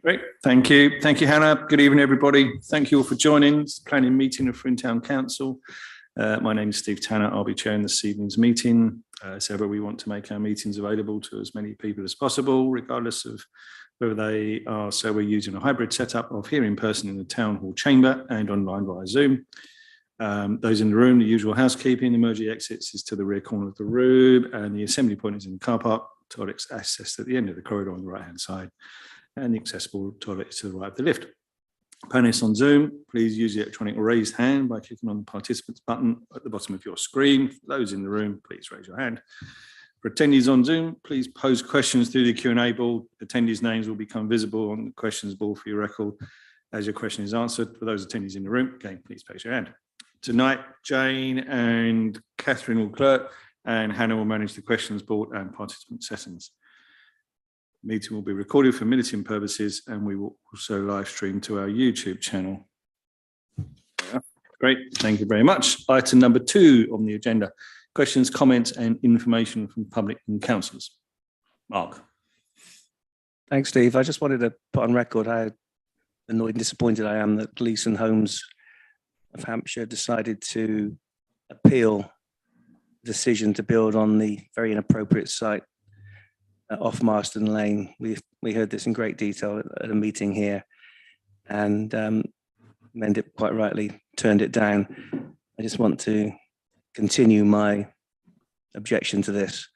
Great, thank you. Thank you, Hannah. Good evening, everybody. Thank you all for joining this planning meeting of Froome Town Council. My name is Steve Tanner. I'll be chairing this evening's meeting. As ever, we want to make our meetings available to as many people as possible, regardless of whether they are. So we're using a hybrid setup of here in person in the Town Hall chamber and online via Zoom. Those in the room, the usual housekeeping, emergency exits is to the rear corner of the room, and the assembly point is in the car park. Toilets accessed at the end of the corridor on the right-hand side, and the accessible toilet is to the right of the lift. Panelists on Zoom, please use the electronic raised hand by clicking on the participants button at the bottom of your screen. For those in the room, please raise your hand. For attendees on Zoom, please pose questions through the Q&A board. Attendees' names will become visible on the questions board for your record as your question is answered. For those attendees in the room, again, please place your hand. Tonight, Jane and Catherine will clerk, and Hannah will manage the questions board and participant sessions. The meeting will be recorded for minuting purposes, and we will also live stream to our YouTube channel. Yeah, great, thank you very much. Item number 2 on the agenda: questions, comments, and information from public and councillors. Mark. Thanks, Steve. I just wanted to put on record how annoyed and disappointed I am that Gleeson Homes of Hampshire decided to appeal the decision to build on the very inappropriate site off Marston Lane. We heard this in great detail at a meeting here, and Mendip quite rightly turned it down. I just want to continue my objection to this,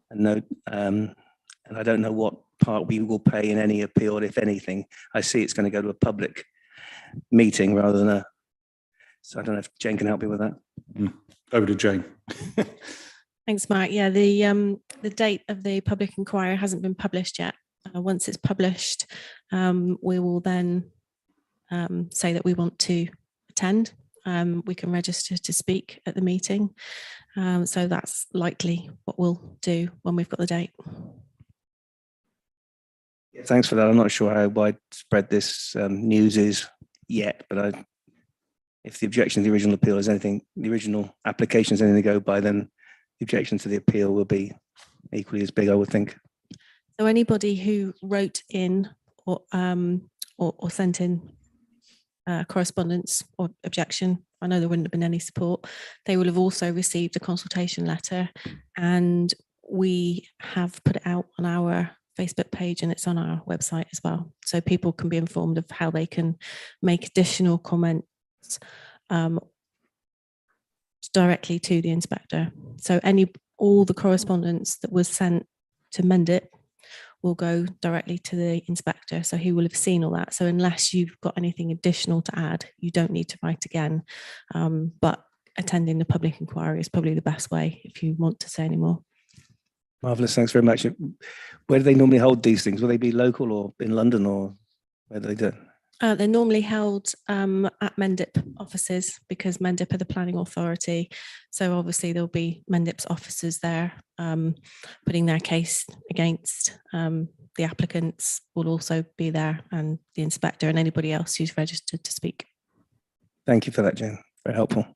and note, and I don't know what part we will play in any appeal, if anything. I see it's going to go to a public meeting rather than a. So I don't know if Jane can help me with that. Over to Jane. Thanks, Mark. Yeah, the date of the public inquiry hasn't been published yet. Once it's published, we will then say that we want to attend. We can register to speak at the meeting. So that's likely what we'll do when we've got the date. Yeah, thanks for that. I'm not sure how widespread this news is yet, but if the objection to the original appeal is anything, the original application is anything to go by, then the objection to the appeal will be equally as big, I would think. So anybody who wrote in or sent in correspondence or objection, I know there wouldn't have been any support. They will have also received a consultation letter, and we have put it out on our Facebook page, and it's on our website as well. So people can be informed of how they can make additional comments directly to the inspector. So all the correspondence that was sent to Mendip will go directly to the inspector, so he will have seen all that. So unless you've got anything additional to add, you don't need to write again. But attending the public inquiry is probably the best way if you want to say any more. Marvellous, thanks very much. Where do they normally hold these things? Will they be local or in London, or where do they do it? They're normally held at Mendip offices, because Mendip are the planning authority. So obviously there'll be Mendip's officers there putting their case against the applicants will also be there, and the inspector and anybody else who's registered to speak. Thank you for that, Jane. Very helpful.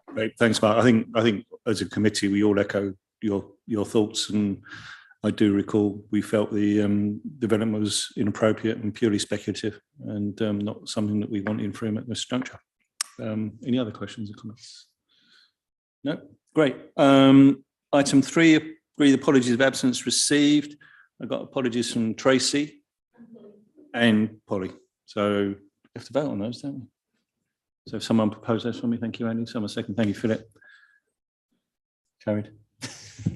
Great, thanks, Mark. I think as a committee we all echo your thoughts, and I do recall we felt the development was inappropriate and purely speculative, and not something that we want in Froome at this juncture. Any other questions or comments? No? Great. Item 3, agree the apologies of absence received. I got apologies from Tracy and Polly. So we have to vote on those, don't we? So if someone proposed those for me, thank you, Andy. Someone second, thank you, Philip. Carried.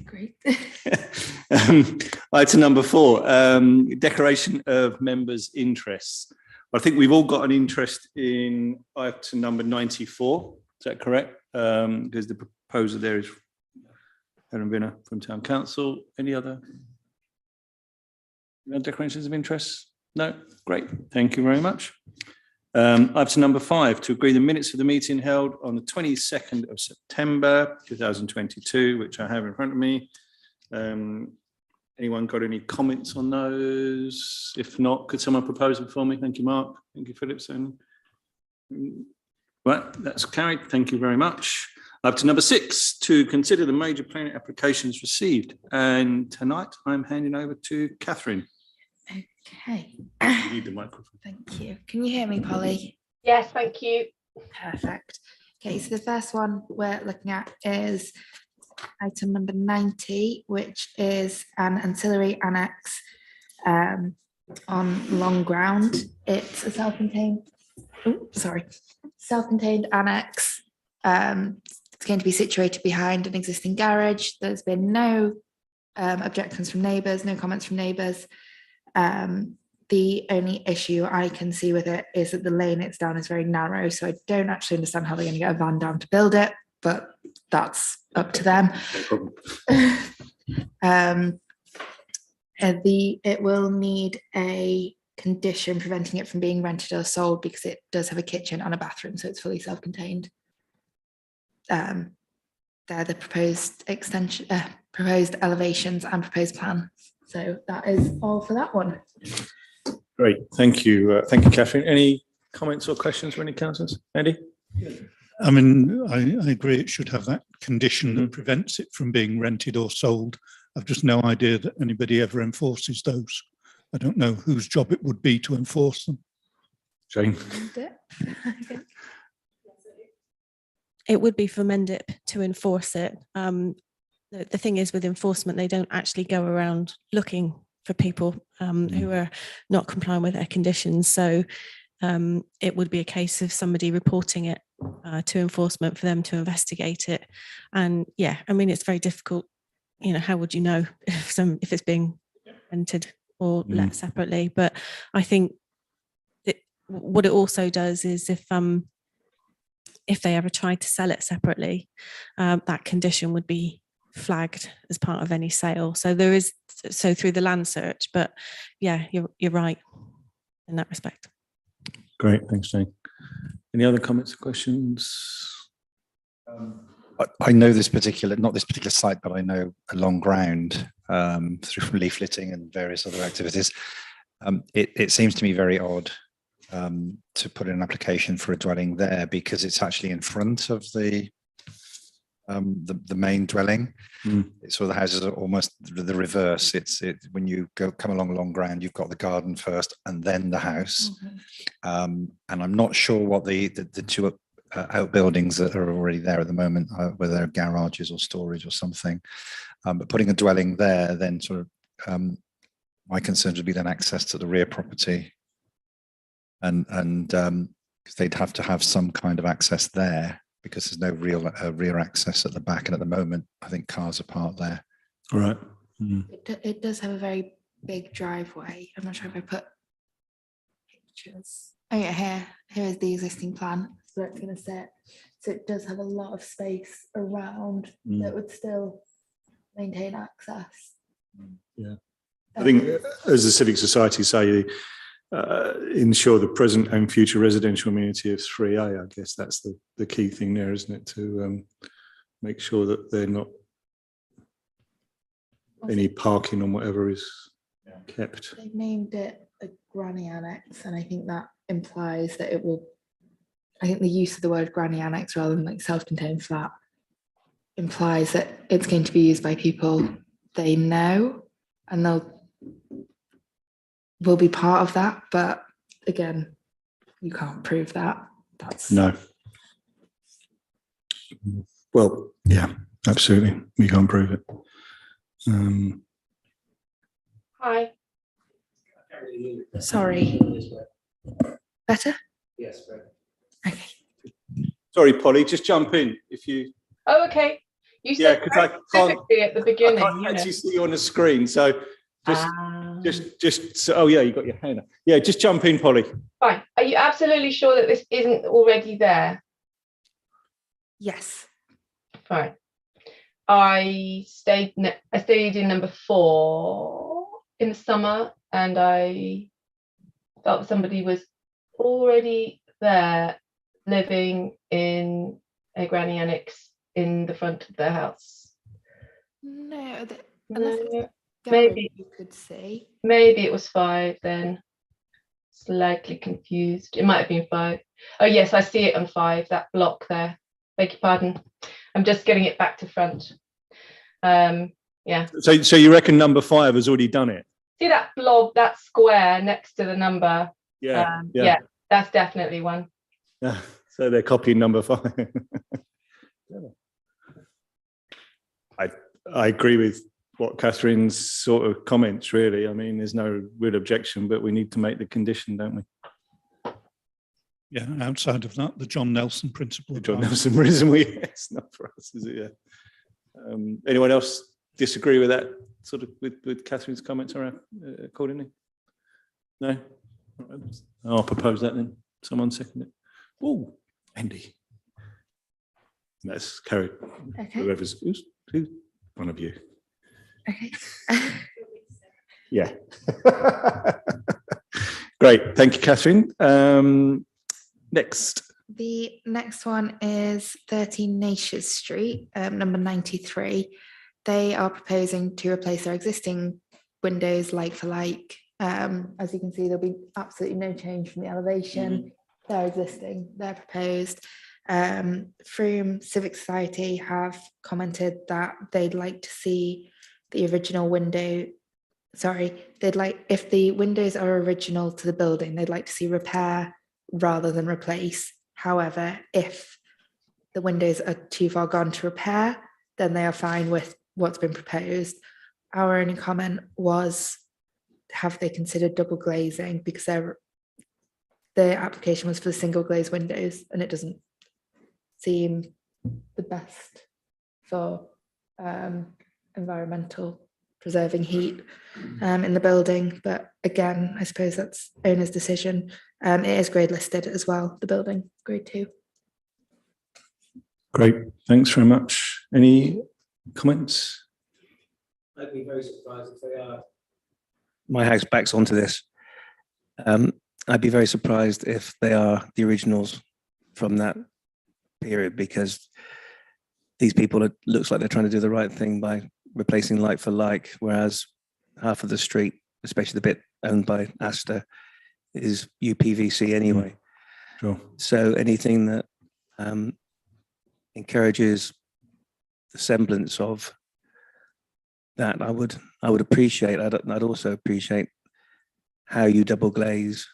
Great. Item number 4, declaration of members' interests. I think we've all got an interest in item number 94. Is that correct? Because the proposer there is Helen Vinner from Town Council. Any other declarations of interest? No? Great. Thank you very much. Item number 5, to agree the minutes of the meeting held on the 22nd of September 2022, which I have in front of me. Anyone got any comments on those? If not, could someone propose them for me? Thank you, Mark. Thank you, Philip. Right, that's carried. Thank you very much. Up to number 6, to consider the major planning applications received. And tonight I'm handing over to Catherine. Okay, You need the microphone. thank you. Can you hear me, Polly? Yes, thank you. Perfect. Okay, so the first one we're looking at is item number 90, which is an ancillary annex on Long Ground. It's a self-contained, self-contained annex. It's going to be situated behind an existing garage. There's been no objections from neighbours, no comments from neighbours. The only issue I can see with it is that the lane it's down is very narrow, so I don't actually understand how they're going to get a van down to build it, but that's up to them. No problem. It will need a condition preventing it from being rented or sold because it does have a kitchen and a bathroom, so it's fully self-contained. They're the proposed extension, proposed elevations and proposed plan. So that is all for that one. Great, thank you. Thank you, Catherine. Any comments or questions from any councillors? Andy? I mean, I agree it should have that condition that prevents it from being rented or sold. I've just no idea that anybody ever enforces those. I don't know whose job it would be to enforce them. Jane? It would be for Mendip to enforce it. The thing is with enforcement, they don't actually go around looking for people who are not complying with their conditions. So it would be a case of somebody reporting it to enforcement for them to investigate it. And yeah, I mean, it's very difficult. You know, how would you know if it's being rented or let separately? But I think that what it also does is if they ever tried to sell it separately, that condition would be flagged as part of any sale. So there is, so through the land search, but yeah, you're right in that respect. Great, thanks, Jane. Any other comments or questions? I know this particular, not this particular site, but I know Long Ground through leafleting and various other activities. It seems to me very odd to put in an application for a dwelling there because it's actually in front of the main dwelling. So the houses are almost the reverse. It's when you come along Long Ground, you've got the garden first and then the house. And I'm not sure what the two outbuildings that are already there at the moment, whether they're garages or storage or something. But putting a dwelling there, then sort of my concerns would be then access to the rear property, and because they'd have to have some kind of access there because there's no real rear access at the back, and at the moment I think cars are parked there. All right. It does have a very big driveway. I'm not sure if I put pictures. Oh yeah, here is the existing plan. So it's going to sit. So it does have a lot of space around that would still maintain access. Yeah, I think as the Civic Society say, ensure the present and future residential amenity of 3A. I guess that's the key thing there, isn't it? To make sure that they're not any parking on whatever is kept. They've named it a granny annex, and I think that implies that it will. I think the use of the word granny annex rather than like self-contained flat implies that it's going to be used by people they know, and will be part of that. But again, you can't prove that. That's No. Well, yeah, absolutely. We can't prove it. Hi. sorry. Better? Yes. Okay. Sorry, Polly, just jump in if you. Oh, okay. You Yeah, said 'cause I very can't- specifically at the I beginning. can't you know. actually see you on the screen, so just, Ah. just. Oh yeah, you got your hand up. Yeah, just jump in, Polly. Fine. Are you absolutely sure that this isn't already there? Yes. Fine. I stayed in number 4 in the summer, and I felt somebody was already there living in a granny annex in the front of their house. No, unless it's No, a maybe. garage you could see. Maybe it was 5 then. Slightly confused. It might have been 5. Oh yes, I see it on 5, that block there. Beg your pardon. I'm just getting it back to front. Yeah. So you reckon number 5 has already done it? See that blob, that square next to the number? Yeah. Yeah, that's definitely one. Yeah. So they're copying number 5. I agree with what Catherine's sort of comments, really. I mean, there's no real objection, but we need to make the condition, don't we? Yeah, outside of that, the John Nelson principle. The John applies. Nelson reason it's not for us, is it? Yeah. Anyone else disagree with that sort of with Catherine's comments around accordingly? No? All right. I'll propose that then. Someone second it. Oh, Andy. Let's carry. Okay. Who's one of you? Okay. Yeah. Great. Thank you, Catherine. Next. The next one is 13 Natchez Street, number 93. They are proposing to replace their existing windows like for like. As you can see, there'll be absolutely no change from the elevation. They're existing, they're proposed. Frome Civic Society have commented that they'd like to see the original window. Sorry, if the windows are original to the building, they'd like to see repair rather than replace. However, if the windows are too far gone to repair, then they are fine with what's been proposed. Our only comment was, have they considered double glazing? Because the application was for the single glazed windows, and it doesn't seem the best for environmental preserving heat in the building. But again, I suppose that's owner's decision. It is grade listed as well, the building, grade 2. Great. Thanks very much. Any comments? I'd be very surprised if they are. My house backs onto this. I'd be very surprised if they are the originals from that period, because these people, it looks like they're trying to do the right thing by replacing like for like, whereas half of the street, especially the bit owned by Astor, is UPVC anyway. Sure. So anything that encourages the semblance of that, I would appreciate. I'd also appreciate how you double glaze.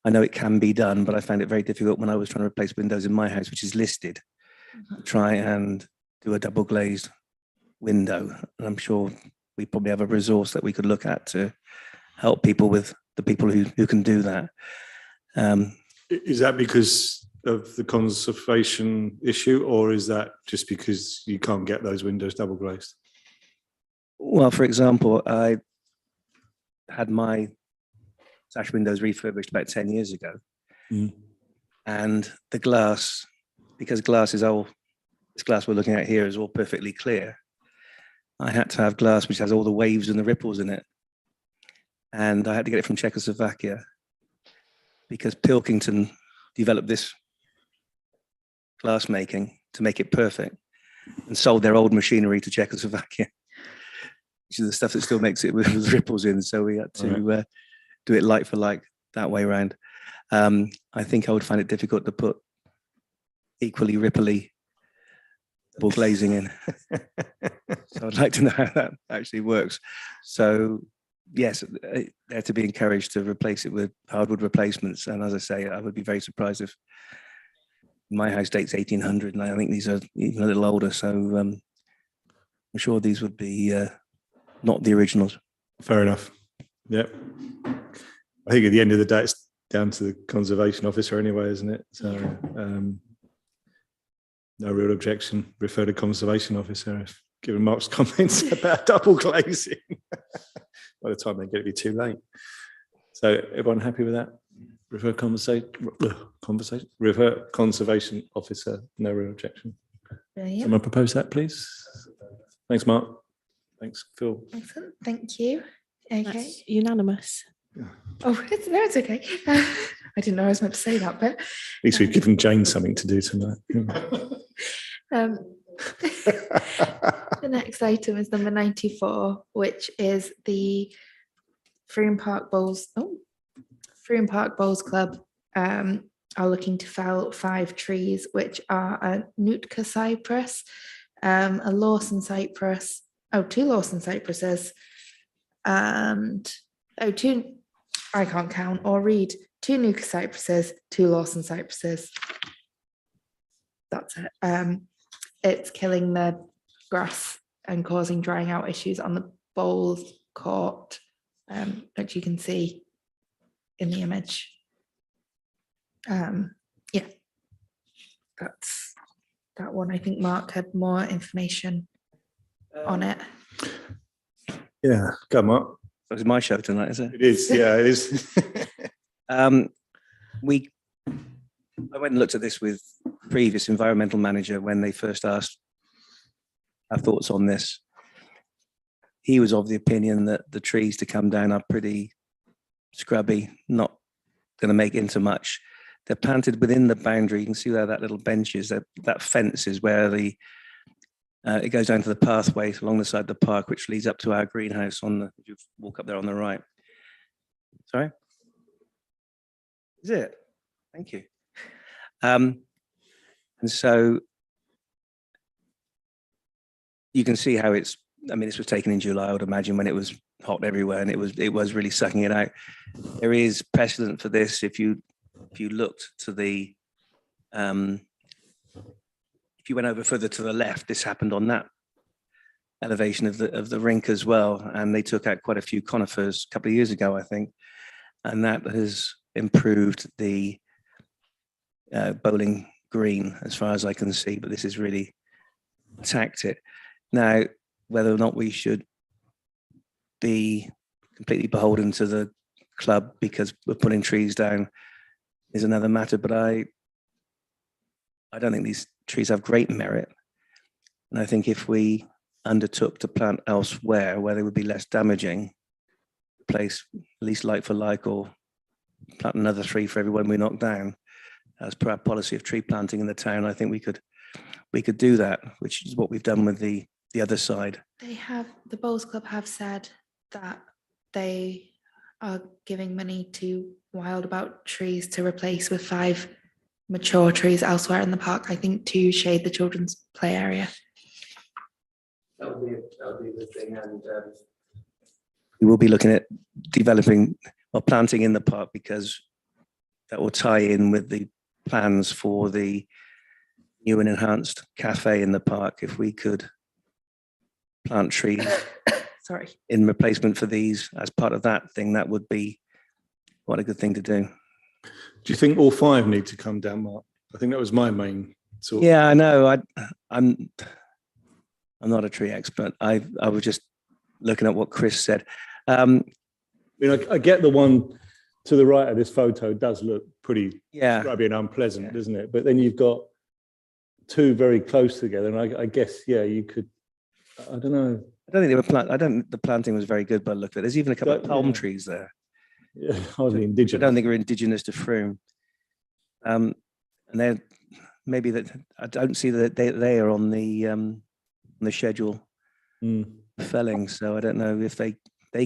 I know it can be done, but I found it very difficult when I was trying to replace windows in my house, which is listed, to try and do a double glazed window. And I'm sure we probably have a resource that we could look at to help people with the people who can do that. Is that because of the conservation issue, or is that just because you can't get those windows double glazed? Well, for example, I had my sash windows refurbished about 10 years ago. And the glass, because glass is old, this glass we're looking at here is all perfectly clear. I had to have glass which has all the waves and the ripples in it. And I had to get it from Czechoslovakia because Pilkington developed this glass making to make it perfect and sold their old machinery to Czechoslovakia, which is the stuff that still makes it with ripples in. So we had to do it like for like that way around. I think I would find it difficult to put equally ripply double glazing in. So I'd like to know how that actually works. So yes, they're to be encouraged to replace it with hardwood replacements. And as I say, I would be very surprised if my house dates 1800, and I think these are even a little older. So I'm sure these would be not the originals. Fair enough. Yep. I think at the end of the day, it's down to the conservation officer anyway, isn't it? So no real objection. Refer to conservation officer if given Mark's comments about double glazing. By the time they get it, be too late. So everyone happy with that? Refer conservation officer. No real objection. Brilliant. Someone propose that, please. Thanks, Mark. Thanks, Phil. Excellent. Thank you. Okay. That's unanimous. Oh, it's okay. I didn't know I was meant to say that, but At least we've given Jane something to do tonight. the next item is number 94, which is the Frome Park Bowls Club are looking to fell 5 trees, which are a Nootka cypress, a Lawson cypress, 2 Lawson cypresses, and I can't count or read, 2 Nootka cypresses, 2 Lawson cypresses. That's it. It's killing the grass and causing drying out issues on the bowls court, which you can see in the image. Yeah, that's that one. I think Mark had more information on it. Yeah, come on. It was my show tonight, is it? It is, yeah, it is. I went and looked at this with previous environmental manager when they first asked our thoughts on this. He was of the opinion that the trees to come down are pretty scrubby, not going to make into much. They're planted within the boundary. You can see where that little bench is. That fence is where it goes down to the pathway along the side of the park, which leads up to our greenhouse if you walk up there on the right. Sorry? Is it? Thank you. And so you can see how this was taken in July, I would imagine, when it was hot everywhere, and it was really sucking it out. There is precedent for this. If you looked to the if you went over further to the left, this happened on that elevation of the rink as well, and they took out quite a few conifers a couple of years ago, I think, and that has improved the bowling green as far as I can see. But this has really attacked it. Now, whether or not we should be completely beholden to the club because we're putting trees down is another matter, but I don't think these trees have great merit. And I think if we undertook to plant elsewhere where they would be less damaging, place at least like for like, or plant another 3 for every one we knock down, as per our policy of tree planting in the town, I think we could do that, which is what we've done with the other side. The Bowls Club have said that they are giving money to Wild About Trees to replace with 5 mature trees elsewhere in the park, I think, to shade the children's play area. That would be a good thing, and we will be looking at developing or planting in the park, because that will tie in with the plans for the new and enhanced cafe in the park. If we could plant trees Sorry. in replacement for these as part of that thing, that would be quite a good thing to do. Do you think all 5 need to come down, Mark? I think that was my main sort. Yeah, I know. I'm not a tree expert. I was just looking at what Chris said. I get the one to the right of this photo does look pretty scrubby and unpleasant, doesn't it? But then you've got 2 very close together, and I guess, yeah, you could. I don't know. I don't think they were the planting was very good by the look of it. There's even a couple of palm trees there. Yeah, hardly indigenous. I don't think are indigenous to Frome. And they're maybe that I don't see that they are on the schedule felling. So I don't know if they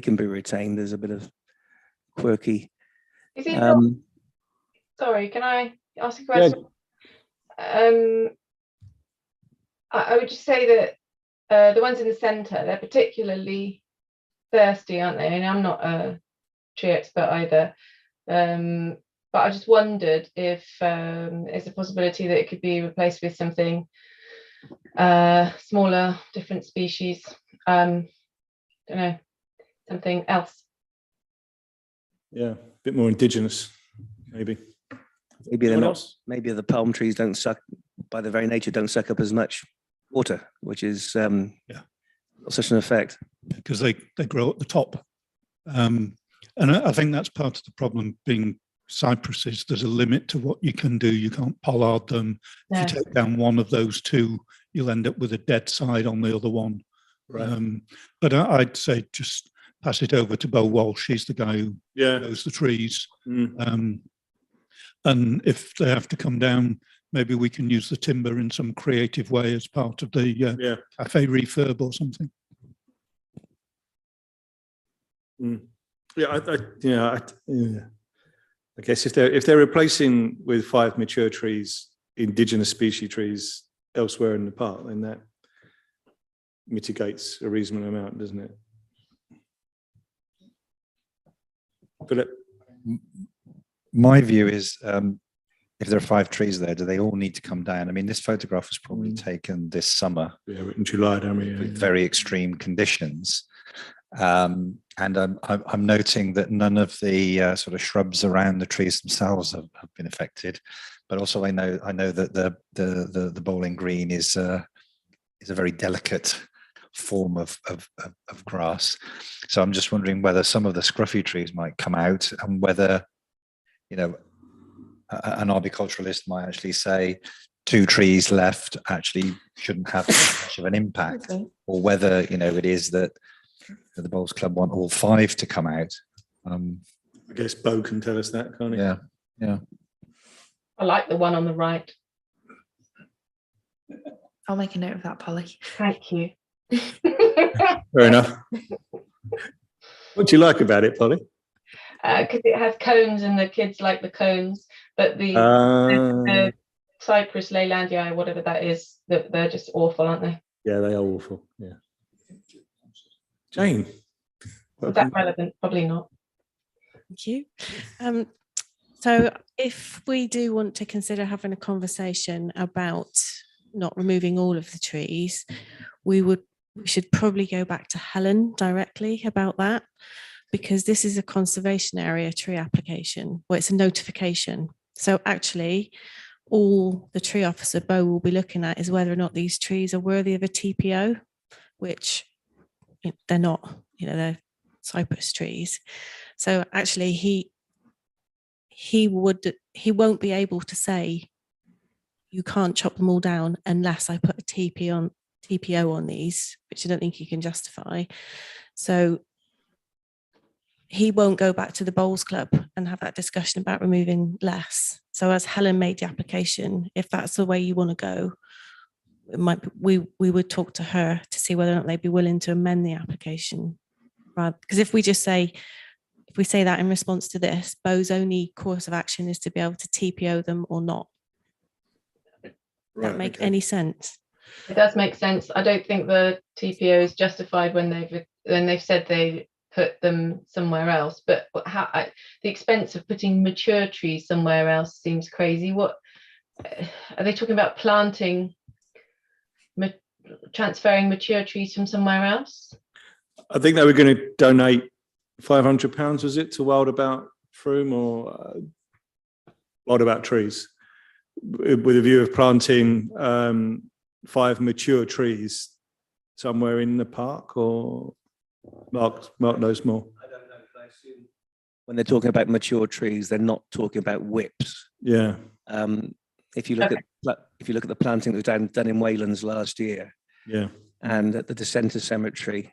can be retained. There's a bit of quirky. Is it not, sorry, can I ask a question? Yeah. I would just say that the ones in the centre, they're particularly thirsty, aren't they? And I'm not a tree expert either, but I just wondered if there's a possibility that it could be replaced with something smaller, different species. Don't know, something else. Yeah, a bit more indigenous, maybe. Maybe they're not. Maybe the palm trees don't suck, by their very nature, don't suck up as much water, which is not such an effect. Because they grow at the top. And I think that's part of the problem being cypresses. There's a limit to what you can do. You can't pollard them. No. If you take down one of those 2, you'll end up with a dead side on the other one. Right. But I'd say just pass it over to Bo Walsh. He's the guy who knows the trees. And if they have to come down, maybe we can use the timber in some creative way as part of the cafe refurb or something. Yeah, I guess if they're replacing with 5 mature trees, indigenous species trees elsewhere in the park, then that mitigates a reasonable amount, doesn't it? Philip? My view is, if there are 5 trees there, do they all need to come down? I mean, this photograph was probably taken this summer Yeah, in July, don't we? with very extreme conditions. And I'm noting that none of the sort of shrubs around the trees themselves have been affected. But also, I know that the bowling green is a very delicate form of grass. So I'm just wondering whether some of the scruffy trees might come out, and whether, you know, an arboriculturalist might actually say 2 trees left actually shouldn't have much of an impact, or whether, you know, it is that the Bowls Club want all 5 to come out. I guess Bo can tell us that, can't he? Yeah. I like the one on the right. I'll make a note of that, Polly. Thank you. Fair enough. What do you like about it, Polly? Because it has cones and the kids like the cones, but the Cypress Leylandii, whatever that is, they're just awful, aren't they? Yeah, they are awful. Yeah. Jane? Is that relevant? Probably not. Thank you. So if we do want to consider having a conversation about not removing all of the trees, we should probably go back to Helen directly about that, because this is a conservation area tree application, well, it's a notification. So actually, all the tree officer, Bo, will be looking at is whether or not these trees are worthy of a TPO, which they're not, you know, they're cypress trees. So actually he won't be able to say you can't chop them all down unless I put a TPO on these, which I don't think he can justify. So he won't go back to the Bowls Club and have that discussion about removing less. So as Helen made the application, if that's the way you want to go, it might be, we would talk to her to see whether or not they'd be willing to amend the application. Because if we say that in response to this, Bo's only course of action is to be able to TPO them or not. Does that make any sense? It does make sense. I don't think the TPO is justified when they've said they put them somewhere else. But the expense of putting mature trees somewhere else seems crazy. What are they talking about? Transferring mature trees from somewhere else? I think they were going to donate £500, was it, to Wild About Froome or Wild About Trees, with a view of planting 5 mature trees somewhere in the park, or Mark knows more. I don't know, but I assume when they're talking about mature trees, they're not talking about whips. Yeah. If you look at the planting that was done in Waylands last year, Yeah. and at the Dissenter Cemetery,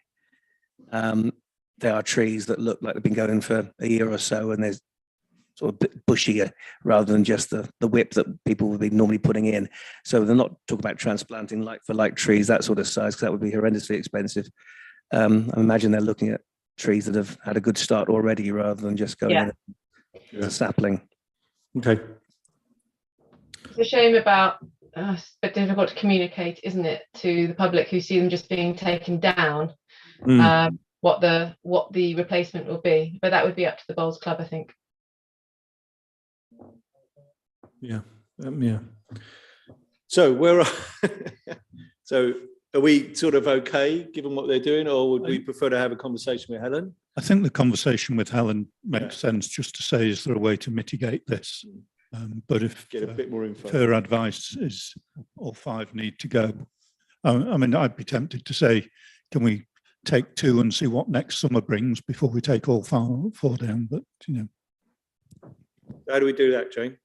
there are trees that look like they've been going for a year or so, and they're sort of a bit bushier rather than just the whip that people would be normally putting in. So they're not talking about transplanting like for like trees, that sort of size, because that would be horrendously expensive. I imagine they're looking at trees that have had a good start already rather than just going in as a sapling. Okay. It's a shame about, it's a bit difficult to communicate, isn't it, to the public who see them just being taken down, what the replacement will be. But that would be up to the Bowls Club, I think. Yeah. Yeah. So so are we sort of okay given what they're doing, or would we prefer to have a conversation with Helen? I think the conversation with Helen makes sense, just to say, is there a way to mitigate this? But if Get a bit more info. her advice is all 5 need to go, I mean, I'd be tempted to say, can we take 2 and see what next summer brings before we take all 4 down? But, you know. How do we do that, Jane?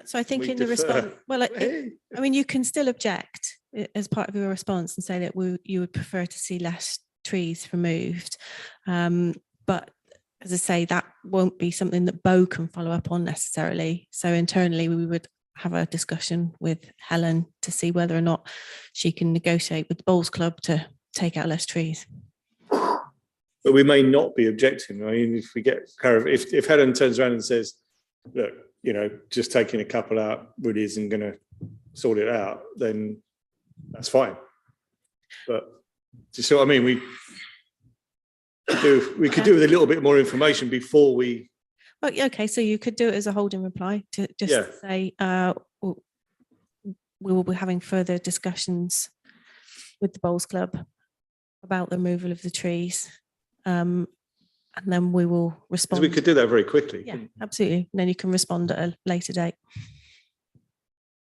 So I think we in the defer? response, well, I mean, you can still object as part of your response and say that you would prefer to see less trees removed. But as I say, that won't be something that Bo can follow up on necessarily. So internally, we would have a discussion with Helen to see whether or not she can negotiate with the Bowls Club to take out less trees. but we may not be objecting. I mean, if we get if Helen turns around and says, look, you know, just taking a couple out really isn't going to sort it out, then that's fine. But do you see what I mean? We could do with a little bit more information before we. Well, yeah, okay, so you could do it as a holding reply to just Yeah. say we will be having further discussions with the Bowls Club about the removal of the trees, and then we will Because respond. we could do that very quickly. Yeah, absolutely. And then you can respond at a later date.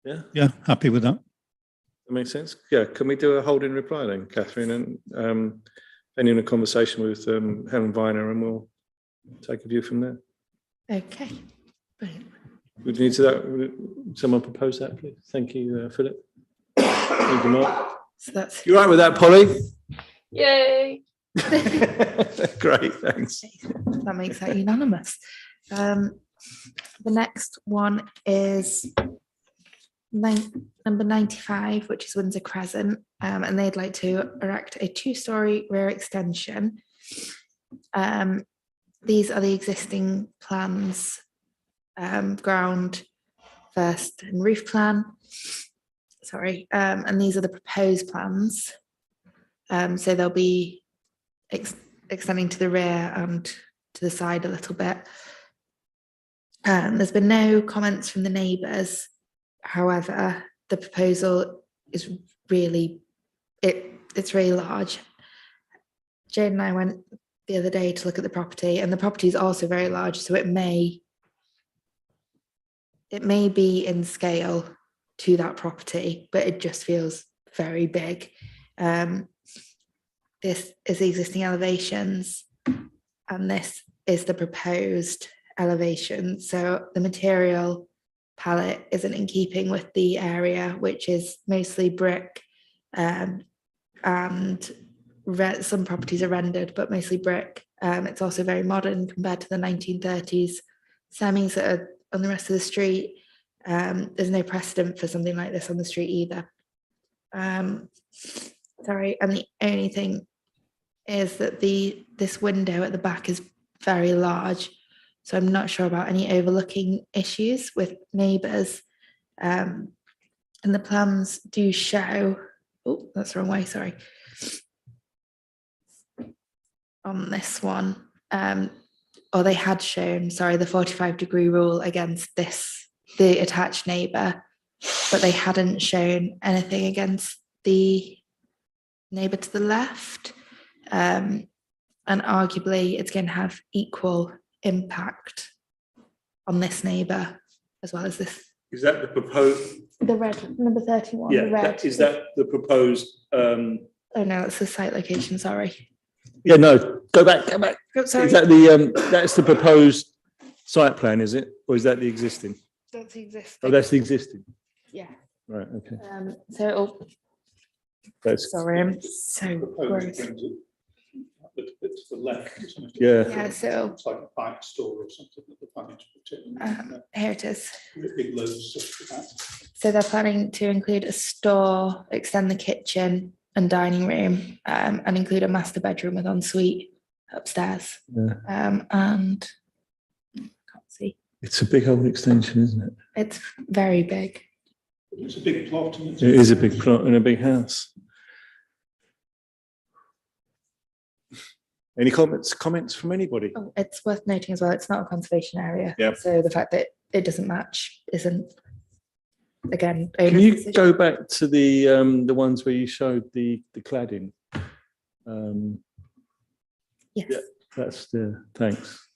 Yeah, Yeah, happy with that. that makes sense. Yeah, can we do a holding reply then, Catherine, and any in a conversation with Helen Viner, and we'll take a view from there. Okay. Brilliant. Would you need to that? Would someone propose that, please? Thank you, Philip. Thank you, Mark. So that's You all right with that, Polly? Yay. Great, thanks. that makes that unanimous. The next one is number 95, which is Windsor Crescent, and they'd like to erect a 2-storey rear extension. These are the existing plans, ground, first and roof plan. Sorry, and these are the proposed plans. So they'll be extending to the rear and to the side a little bit. There's been no comments from the neighbours. However, the proposal is really, it's really large. Jane and I went the other day to look at the property, and the property is also very large, so it may be in scale to that property, but it just feels very big. This is the existing elevations, and this is the proposed elevation. So the material palette isn't in keeping with the area, which is mostly brick, and some properties are rendered, but mostly brick. It's also very modern compared to the 1930s semis that are on the rest of the street. There's no precedent for something like this on the street either. Sorry, and the only thing is that this window at the back is very large, so I'm not sure about any overlooking issues with neighbours. And the plans do show, oh, that's the wrong way, sorry. On this one, or they had shown, sorry, the 45-degree rule against the attached neighbour, but they hadn't shown anything against the neighbour to the left. And arguably it's going to have equal impact on this neighbour as well as this. Is that the proposed? The red, number 31, the red. Is that the proposed? Oh no, that's the site location, sorry. Yeah, no. Go back. Oh, sorry, Is that the that's the proposed site plan? Is it, or is that the existing? that's the existing. Oh, that's the existing. Yeah. Right. Okay. So it'll, That's sorry, I'm so gross. It's the left, isn't it? yeah. Yeah, so It's like a bike store or something that the planning to put in. here it is. Big loads of stuff for that. So they're planning to include a store, extend the kitchen and dining room, and include a master bedroom with ensuite upstairs. Yeah. And can't see. It's a big old extension, isn't it? It's very big. It's a big plot. And It is a big plot and a big house. Any comments from anybody? Oh, it's worth noting as well, it's not a conservation area. Yeah. So the fact that it doesn't match isn't, again. Can owner's you decision. go back to the ones where you showed the cladding? Yes. yeah. That's the, thanks.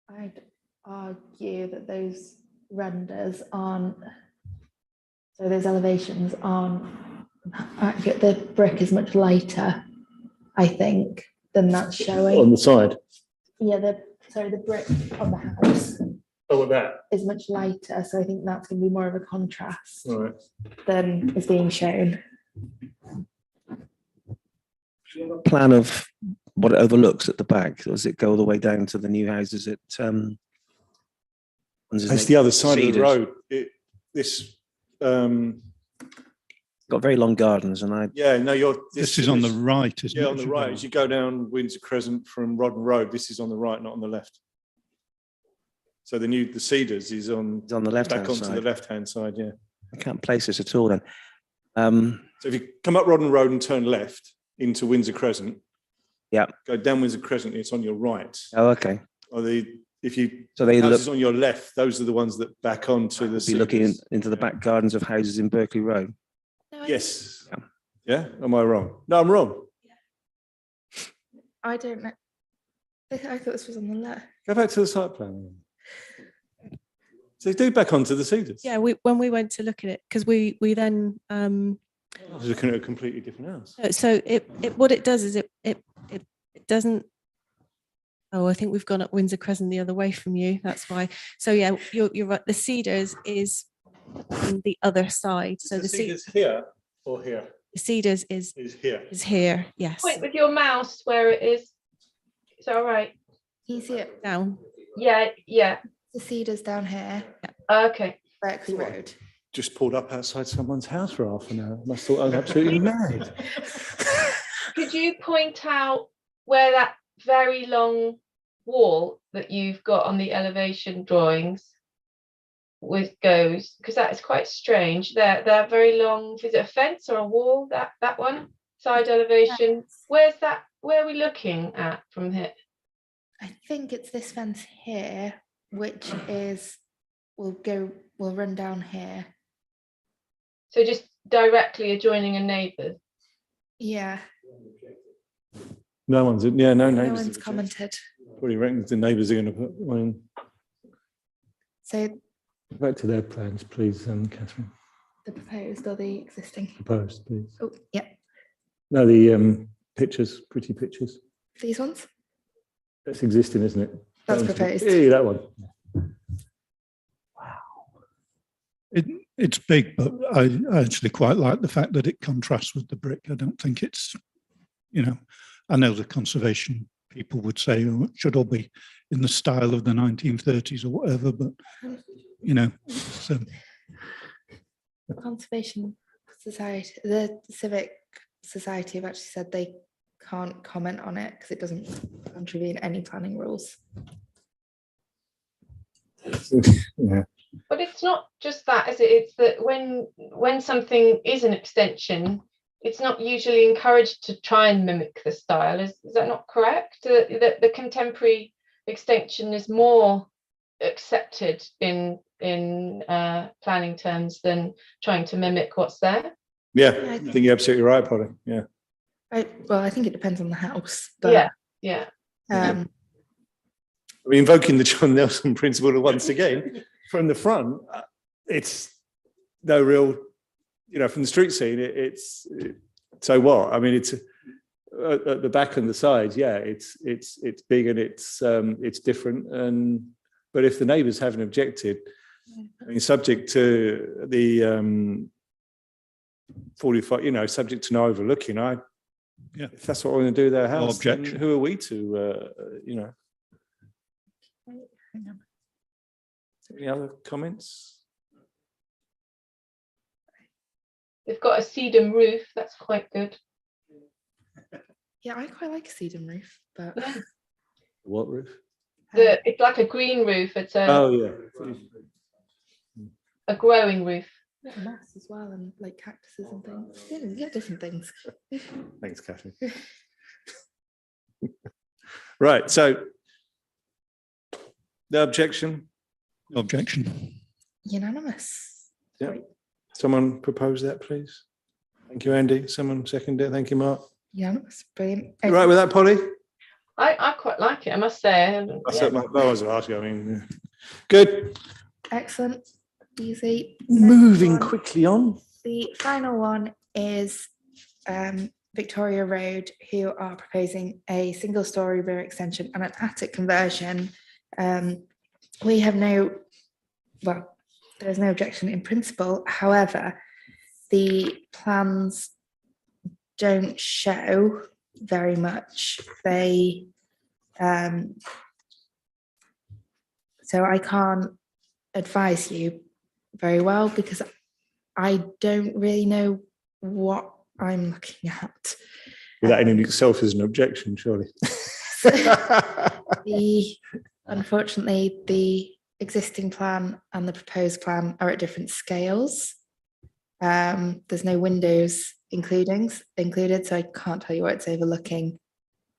I'd argue that those renders aren't, so those elevations aren't accurate. The brick is much lighter, I think, than that's On showing. the side. Yeah, the brick on the house Oh, with that. is much lighter, so I think that's going to be more of a contrast All right. than is being shown. Plan of what it overlooks at the back, or does it go all the way down to the new houses at It's the other side of the Cedars? road. This got very long gardens, and I Yeah, no, This is on the right, isn't it? Yeah, on as the you right. go As you go down Windsor Crescent from Rodden Road, this is on the right, not on the left. So the Cedars is on it's on the left hand back onto the side. left-hand side, yeah. I can't place this at all. Then, So if you come up Rodden Road and turn left into Windsor Crescent, yeah. go down Windsor Crescent, it's on your right. Oh, okay. Or if you So they look houses on your left, those are the ones that back onto the be looking Cedars. into the back gardens of houses in Berkeley Road. No, Yes. Yeah. Yeah. Am I wrong? No, I'm wrong. I don't know. I thought this was on the left. Go back to the site plan. So do back onto the Cedars. Yeah, when we went to look at it, because we then I was looking at a completely different house. so it what it does is it doesn't. Oh, I think we've gone up Windsor Crescent the other way from you. That's why. So yeah, you're right. The Cedars is on the other side. So the Cedars here or here Cedars is is here. Yes. Point with your mouse where it is. Is that all right? Can you see it? Down. Yeah, yeah. The Cedars down here, Okay. Berkeley Road. Just pulled up outside someone's house for half an hour. Must thought I was absolutely mad. Could you point out where that very long wall that you've got on the elevation drawings goes? Because that is quite strange. They're very long. Is it a fence or a wall? That one side elevation. Where's that? Where are we looking at from here? I think it's this fence here, which will run down here. So just directly adjoining a neighbour. Yeah, No one's no no neighbours. one's commented. What do you reckon the neighbours are going to put one in? So Back to their plans, please, Catherine. the proposed or the existing? Proposed, please. Oh, yeah, No, the pictures, pretty pictures. these ones. That's existing, isn't it? That's That one's- proposed. Yeah, that one. It's big, but I actually quite like the fact that it contrasts with the brick. I don't think it's, I know the conservation people would say, oh, it should all be in the style of the 1930s or whatever, but, it's, Conservation Society, the Civic Society have actually said they can't comment on it because it doesn't contravene any planning rules. Yeah. But it's not just that, is it? It's that when something is an extension, it's not usually encouraged to try and mimic the style. Is that not correct? The contemporary extension is more accepted in planning terms than trying to mimic what's there. Yeah, I think you're absolutely right, Polly. Yeah. Right. Well, I think it depends on the house. But, Yeah. I mean, invoking the John Nelson principle once again from the front, it's no real, from the street scene, it's so what? I mean, it's at the back and the sides. Yeah, it's big and it's different. But if the neighbours haven't objected, I mean, subject to the 45, subject to no overlooking, if that's what we're going to do with their house, objection. then who are we to, hang on. Any other comments? They've got a sedum roof. That's quite good. Yeah, I quite like a sedum roof, but Yeah. What roof? It's like a green roof. It's Oh, yeah. a growing roof. moss as well, and like cactuses and things. Yeah, different things. Thanks, Catherine. Right, so the objection, objection. Unanimous. Yeah. Great. someone propose that, please? Thank you, Andy. Someone second it. Thank you, Mark. Unanimous. Brilliant. You right with that, Polly? I quite like it, I must say. I was asking, I mean, yeah. Good. Excellent. Easy. Moving Next one. quickly on. The final one is Victoria Road, who are proposing a single-story rear extension and an attic conversion. We have there's no objection in principle. However, the plans don't show very much. So I can't advise you very well because I don't really know what I'm looking at. Well, that in itself is an objection, surely. Unfortunately, the existing plan and the proposed plan are at different scales. There's no windows included, so I can't tell you what it's overlooking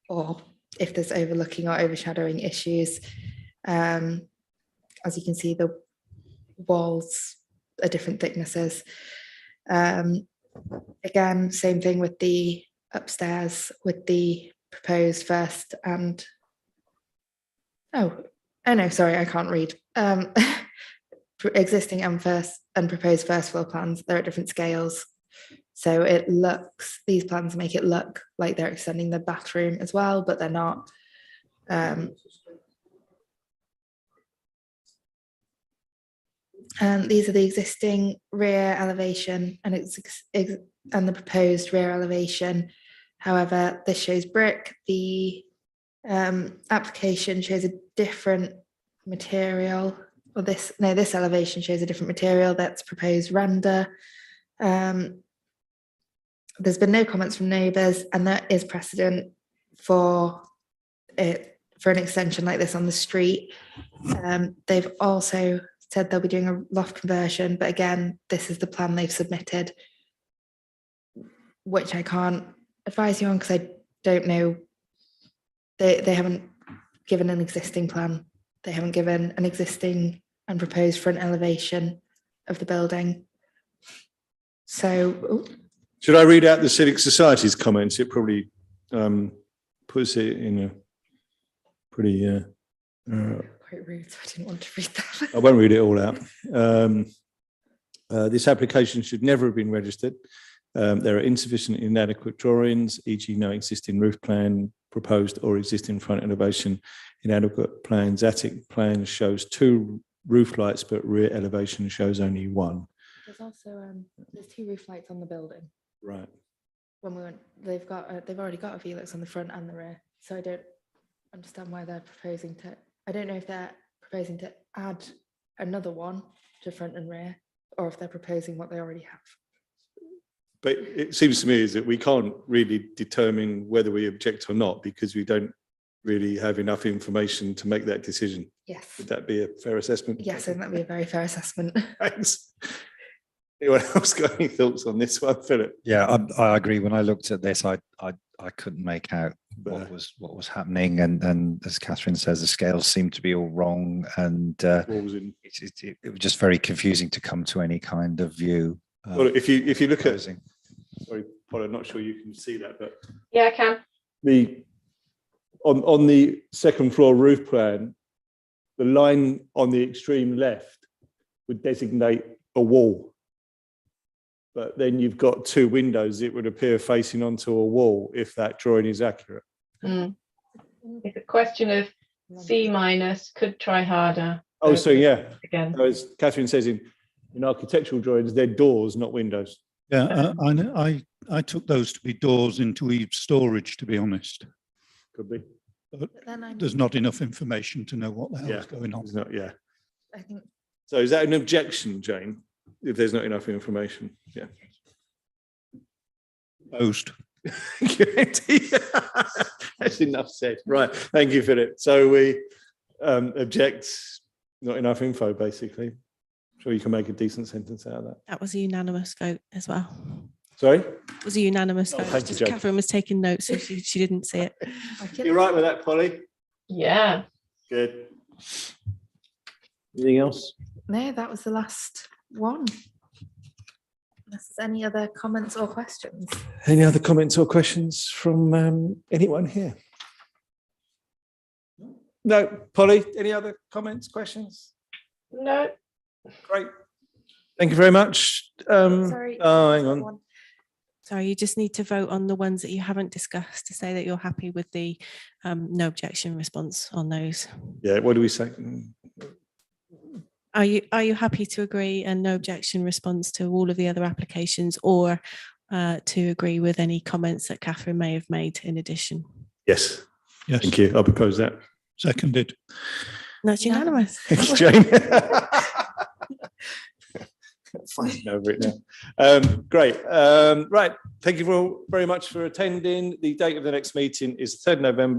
or if there's overlooking or overshadowing issues. As you can see, the walls are different thicknesses. Again, same thing with the upstairs with the proposed first and oh no, sorry, I can't read. Existing and proposed first floor plans, they're at different scales. So these plans make it look like they're extending the bathroom as well, but they're not. And these are the existing rear elevation and the proposed rear elevation. However, this shows brick. The application shows a different material. Or this elevation shows a different material. That's proposed render. There's been no comments from neighbours, and there is precedent for an extension like this on the street. They've also said they'll be doing a loft conversion, but again, this is the plan they've submitted, which I can't advise you on because I don't know. They haven't given an existing plan. They haven't given an existing and proposed front elevation of the building. So, should I read out the Civic Society's comments? It probably puts it in a pretty. Quite rude, so I didn't want to read that. I won't read it all out. This application should never have been registered. There are insufficient inadequate drawings, e.g. no existing roof plan proposed or existing front elevation, inadequate plans. Attic plan shows 2 roof lights, but rear elevation shows only 1. There's also there's 2 roof lights on the building. Right. When we went, they've already got a Velux on the front and the rear, so I don't understand why they're proposing to. I don't know if they're proposing to add another one to front and rear, or if they're proposing what they already have. But it seems to me is that we can't really determine whether we object or not because we don't really have enough information to make that decision. Yes. Would that be a fair assessment? Yes, and that'd be a very fair assessment. Thanks. Anyone else got any thoughts on this one, Philip? Yeah, I agree. When I looked at this, I couldn't make out what was happening, and as Catherine says, the scales seem to be all wrong, and it was just very confusing to come to any kind of view. Well, if you look at, sorry, Paul, I'm not sure you can see that, but Yeah, I can. on the second floor roof plan, the line on the extreme left would designate a wall. But then you've got 2 windows, it would appear facing onto a wall if that drawing is accurate. It's a question of C-, could try harder. Oh, so yeah. Again. So as Catherine says, in architectural drawings, they're doors, not windows. Yeah, I took those to be doors into Eve's storage, to be honest. Could be. But there's not enough information to know what the hell is going on. It's not, yeah. I think. So is that an objection, Jane? If there's not enough information, yeah. Opposed. That's enough said. Right, thank you, Philip. So we object, not enough info, basically. I'm sure you can make a decent sentence out of that. That was a unanimous vote as well. Sorry? It was a unanimous vote. thank you, Just Jane. Catherine was taking notes, so she didn't see it. You're right with that, Polly? Yeah. Good. Anything else? No, that was the last one. Unless there's any other comments or questions. Any other comments or questions from anyone here? No, Polly, any other comments, questions? No. Great. Thank you very much. Sorry. Oh, hang on. Sorry, you just need to vote on the ones that you haven't discussed to say that you're happy with the no objection response on those. Yeah, what do we say? Are you happy to agree and no objection response to all of the other applications, or to agree with any comments that Catherine may have made in addition? Yes. Yes, Thank you. I'll propose that. seconded. That's unanimous. Thank you, Jane. fighting over it now. Great. Right. Thank you all very much for attending. The date of the next meeting is 3rd November.